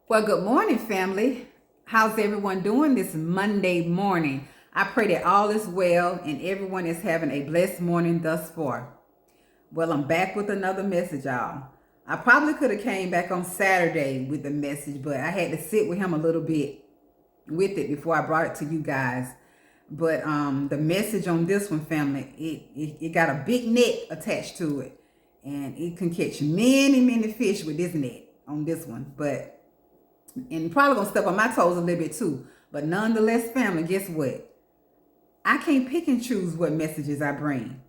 Well, good morning, family. How's everyone doing this Monday morning? I pray that all is well and everyone is having a blessed morning thus far. Well, I'm back with another message, y'all. I probably could have came back on Saturday with the message, but I had to sit with him a little bit with it before I brought it to you guys. But the message on this one, family, it got a big net attached to it, and it can catch many fish with this net on this one. But and probably gonna step on my toes a little bit too. But nonetheless, family, guess what? I can't pick and choose what messages I bring.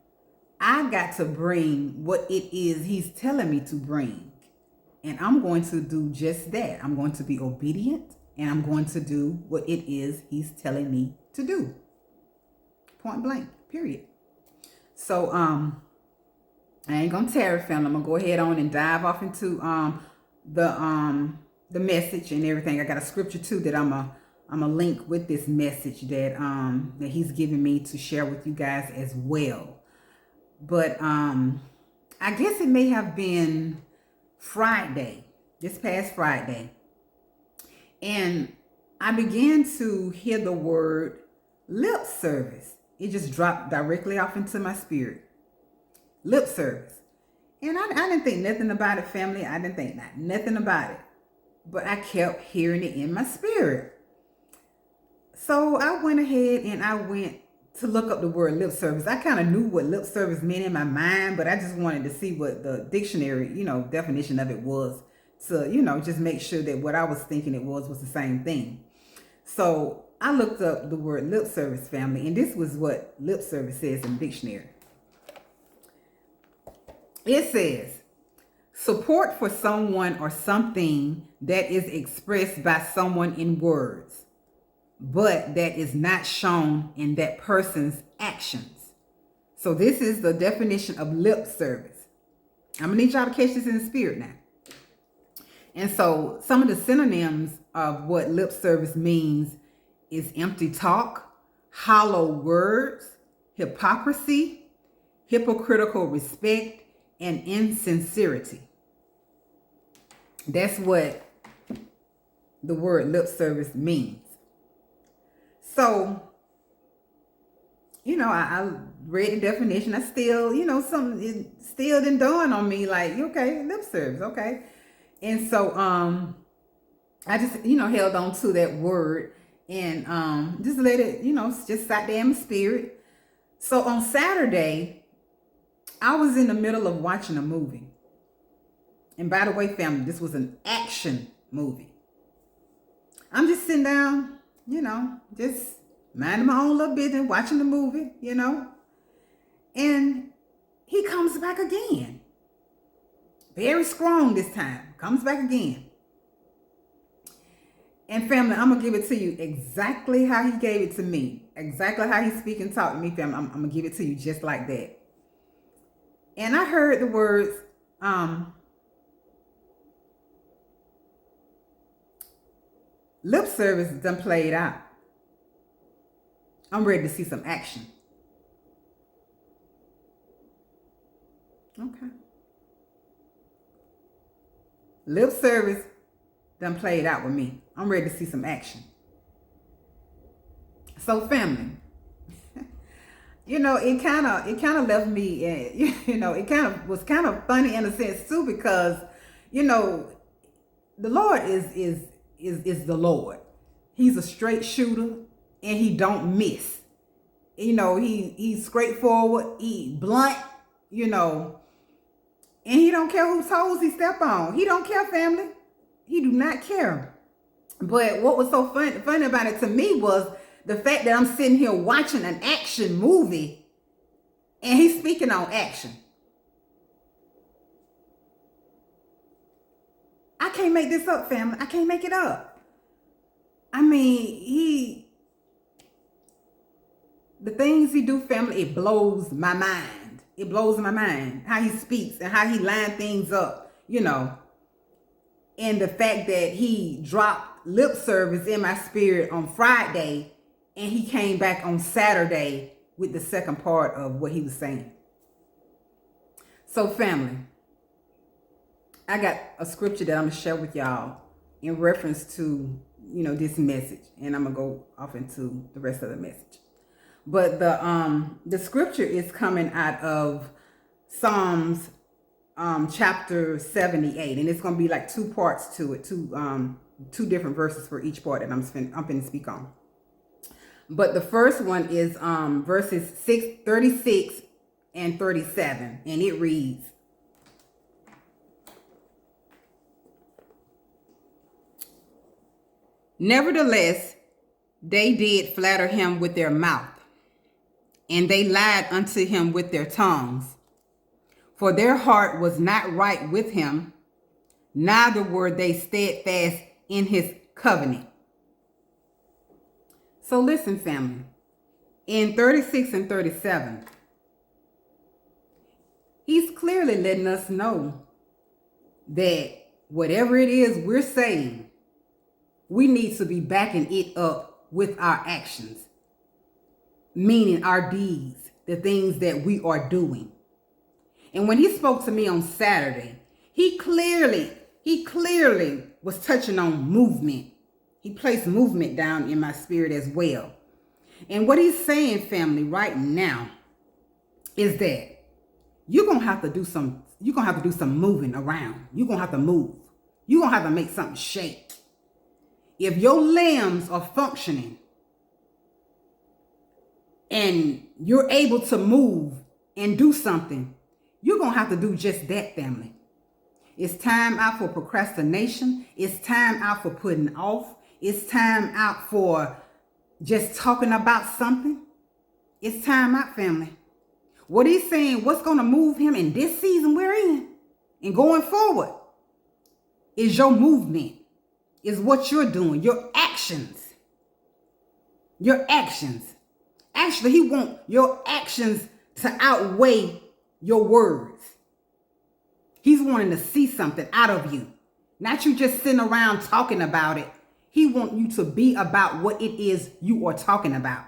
I got to bring what it is he's telling me to bring. And I'm going to do just that. I'm going to be obedient and I'm going to do what it is he's telling me to do. Point blank, period. So I ain't gonna tarry, family. I'm gonna go ahead on and dive off into the message and everything. I got a scripture too that I'm a link with this message that he's given me to share with you guys as well. But I guess it may have been Friday, this past Friday, and I began to hear the word lip service. It just dropped directly off into my spirit. Lip service. And I didn't think nothing about it, family. I didn't think nothing about it. But I kept hearing it in my spirit. So I went ahead and I went to look up the word lip service. I kind of knew what lip service meant in my mind, but I just wanted to see what the dictionary, definition of it was to, just make sure that what I was thinking it was the same thing. So I looked up the word lip service, family, and this was what lip service says in the dictionary. It says, support for someone or something that is expressed by someone in words, but that is not shown in that person's actions. So this is the definition of lip service. I'm gonna need y'all to catch this in the spirit now. And so some of the synonyms of what lip service means is empty talk, hollow words, hypocrisy, hypocritical respect, and insincerity. That's what the word lip service means. So, I read the definition. I still, something it still didn't dawn on me like, okay, lip service, okay. And so I just, held on to that word and just let it, just sat there in my spirit. So on Saturday, I was in the middle of watching a movie. And by the way, family, this was an action movie. I'm just sitting down, just minding my own little business, watching the movie, And he comes back again. Very strong this time. Comes back again. And family, I'm going to give it to you exactly how he gave it to me. Exactly how he speak and talk to me, family. I'm going to give it to you just like that. And I heard the words, lip service done played out. I'm ready to see some action. Okay. Lip service done played out with me. I'm ready to see some action. So family, it kind of left me, it kind of was kind of funny in a sense too, because, the Lord is the Lord. He's a straight shooter and he don't miss. He's straightforward, he blunt, and he don't care whose toes he step on. He don't care, family. He do not care. But what was so funny about it to me was the fact that I'm sitting here watching an action movie and he's speaking on action. I can't make this up, family. I can't make it up. I mean, the things he do, family, it blows my mind. It blows my mind how he speaks and how he line things up, And the fact that he dropped lip service in my spirit on Friday and he came back on Saturday with the second part of what he was saying. So family, I got a scripture that I'm going to share with y'all in reference to, this message. And I'm going to go off into the rest of the message. But the scripture is coming out of Psalms chapter 78, and it's going to be like two parts to it, two different verses for each part that I'm going to speak on. But the first one is verses 36 and 37, and it reads, "Nevertheless, they did flatter him with their mouth, and they lied unto him with their tongues. For their heart was not right with him, neither were they steadfast in his covenant." So listen, family. In 36 and 37, he's clearly letting us know that whatever it is we're saying, we need to be backing it up with our actions, meaning our deeds, the things that we are doing. And when he spoke to me on Saturday, he clearly was touching on movement. He placed movement down in my spirit as well. And what he's saying, family, right now is that you're going to have to do some moving around. You're going to have to move. You're going to have to make something shake. If your limbs are functioning and you're able to move and do something, you're going to have to do just that, family. It's time out for procrastination. It's time out for putting off. It's time out for just talking about something. It's time out, family. What he's saying, what's going to move him in this season we're in and going forward is your movement, is what you're doing, your actions. Your actions. Actually, he wants your actions to outweigh your words. He's wanting to see something out of you. Not you just sitting around talking about it. He wants you to be about what it is you are talking about.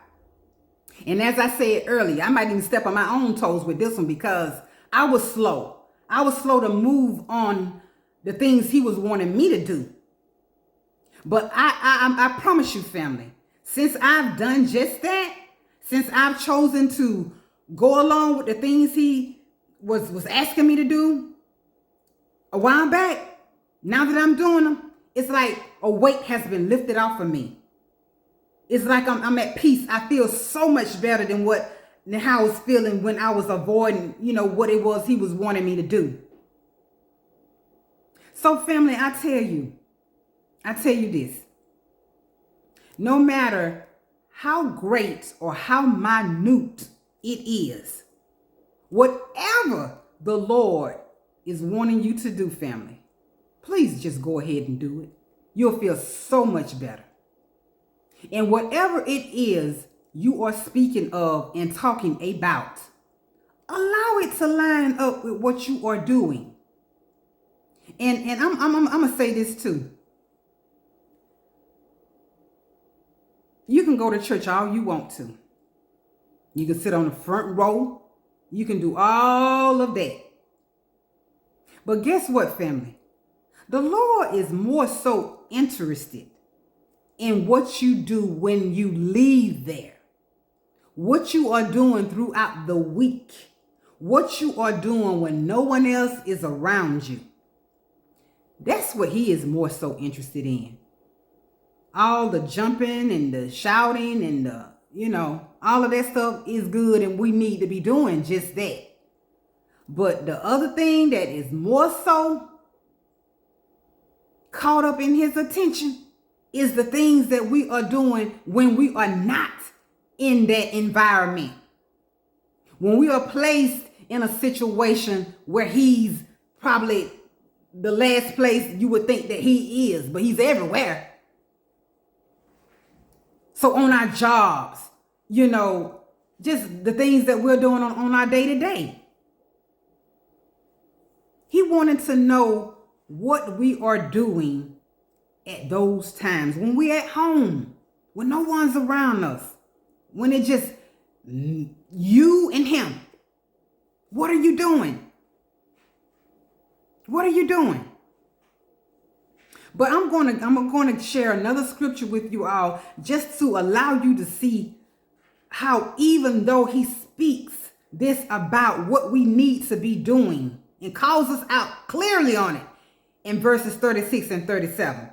And as I said earlier, I might even step on my own toes with this one because I was slow. I was slow to move on the things he was wanting me to do. But I promise you, family, since I've done just that, since I've chosen to go along with the things he was asking me to do a while back, now that I'm doing them, it's like a weight has been lifted off of me. It's like I'm at peace. I feel so much better than how I was feeling when I was avoiding, what it was he was wanting me to do. So family, I tell you this. No matter how great or how minute it is, whatever the Lord is wanting you to do, family, please just go ahead and do it. You'll feel so much better. And whatever it is you are speaking of and talking about, allow it to line up with what you are doing. And I'm gonna say this too. You can go to church all you want to. You can sit on the front row. You can do all of that. But guess what, family? The Lord is more so interested in what you do when you leave there. What you are doing throughout the week. What you are doing when no one else is around you. That's what he is more so interested in. All the jumping and the shouting and all of that stuff is good, and we need to be doing just that. But the other thing that is more so caught up in his attention is the things that we are doing when we are not in that environment. When we are placed in a situation where he's probably the last place you would think that he is, but he's everywhere. So on our jobs, just the things that we're doing on our day-to-day. He wanted to know what we are doing at those times. When we're at home, when no one's around us, when it's just you and him. What are you doing? What are you doing? But I'm going to share another scripture with you all just to allow you to see how even though he speaks this about what we need to be doing and calls us out clearly on it in verses 36 and 37,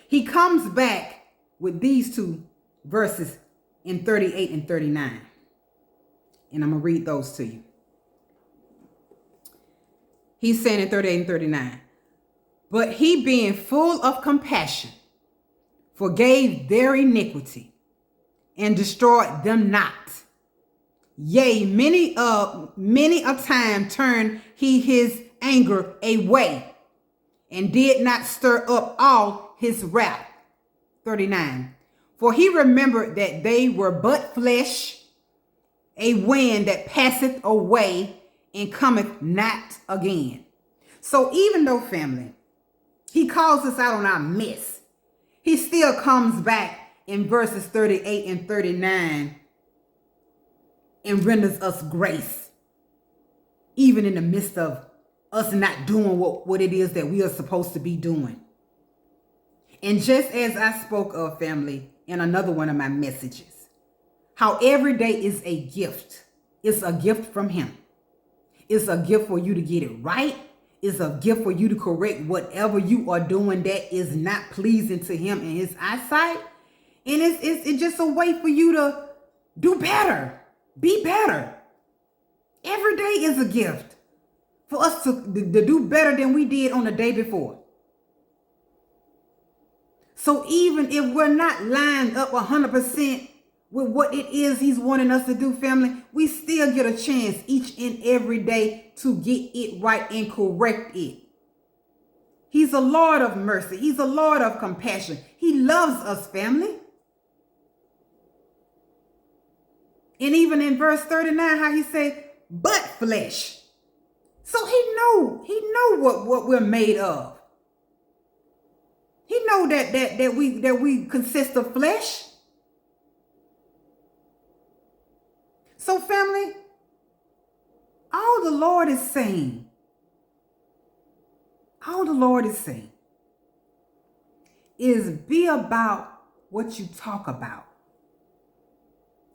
he comes back with these two verses in 38 and 39. And I'm going to read those to you. He's saying in 38 and 39, but he being full of compassion forgave their iniquity and destroyed them not. Yea, many a time turned he his anger away and did not stir up all his wrath. 39. For he remembered that they were but flesh, a wind that passeth away and cometh not again. So even though, family, he calls us out on our mess, he still comes back in verses 38 and 39 and renders us grace, even in the midst of us not doing what it is that we are supposed to be doing. And just as I spoke of, family, in another one of my messages, how every day is a gift. It's a gift from him. It's a gift for you to get it right. It's a gift for you to correct whatever you are doing that is not pleasing to him in his eyesight. And it's just a way for you to do better, be better. Every day is a gift for us to do better than we did on the day before. So even if we're not lined up 100% with what it is he's wanting us to do, family, we still get a chance each and every day to get it right and correct it. He's a Lord of mercy. He's a Lord of compassion. He loves us, family. And even in verse 39, how he said, but flesh. So he know what we're made of. He know that we consist of flesh. So, family, all the Lord is saying is be about what you talk about.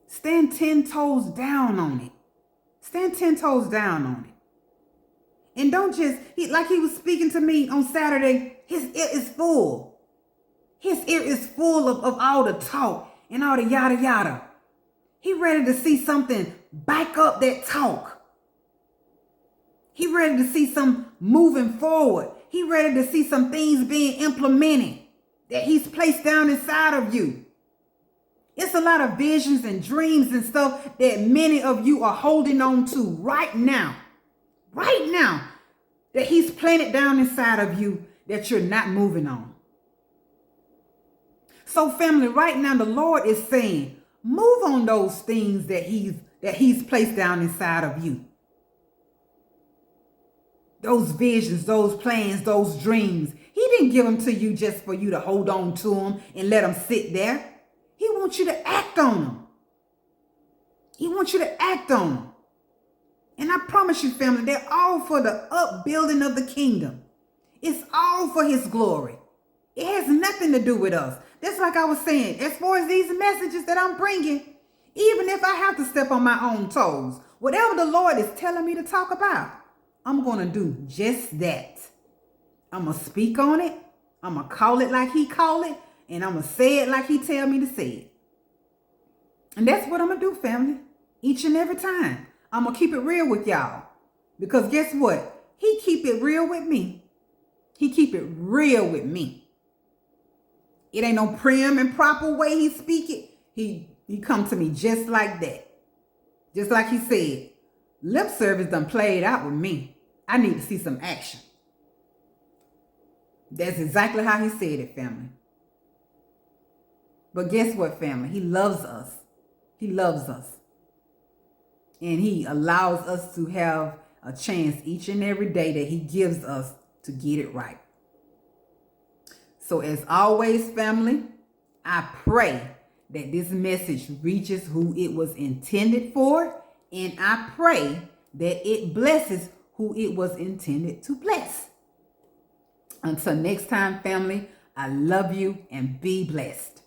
Stand 10 toes down on it. Stand 10 toes down on it. And don't just, like he was speaking to me on Saturday, his ear is full. His ear is full of all the talk and all the yada yada. He ready to see something back up that talk. He ready to see some moving forward. He ready to see some things being implemented that he's placed down inside of you. It's a lot of visions and dreams and stuff that many of you are holding on to right now, that he's planted down inside of you that you're not moving on. So, family, right now the Lord is saying, move on those things that he's placed down inside of you. Those visions, those plans, those dreams. He didn't give them to you just for you to hold on to them and let them sit there. He wants you to act on them. He wants you to act on them. And I promise you, family, they're all for the upbuilding of the kingdom. It's all for his glory. It has nothing to do with us. That's like I was saying, as far as these messages that I'm bringing, even if I have to step on my own toes, whatever the Lord is telling me to talk about, I'm going to do just that. I'm going to speak on it. I'm going to call it like he call it. And I'm going to say it like he tell me to say it. And that's what I'm going to do, family. Each and every time. I'm going to keep it real with y'all. Because guess what? He keep it real with me. He keep it real with me. It ain't no prim and proper way he speak it. He come to me just like that. Just like he said, lip service done played out with me. I need to see some action. That's exactly how he said it, family. But guess what, family? He loves us. He loves us. And he allows us to have a chance each and every day that he gives us to get it right. So as always, family, I pray that this message reaches who it was intended for. And I pray that it blesses who it was intended to bless. Until next time, family, I love you and be blessed.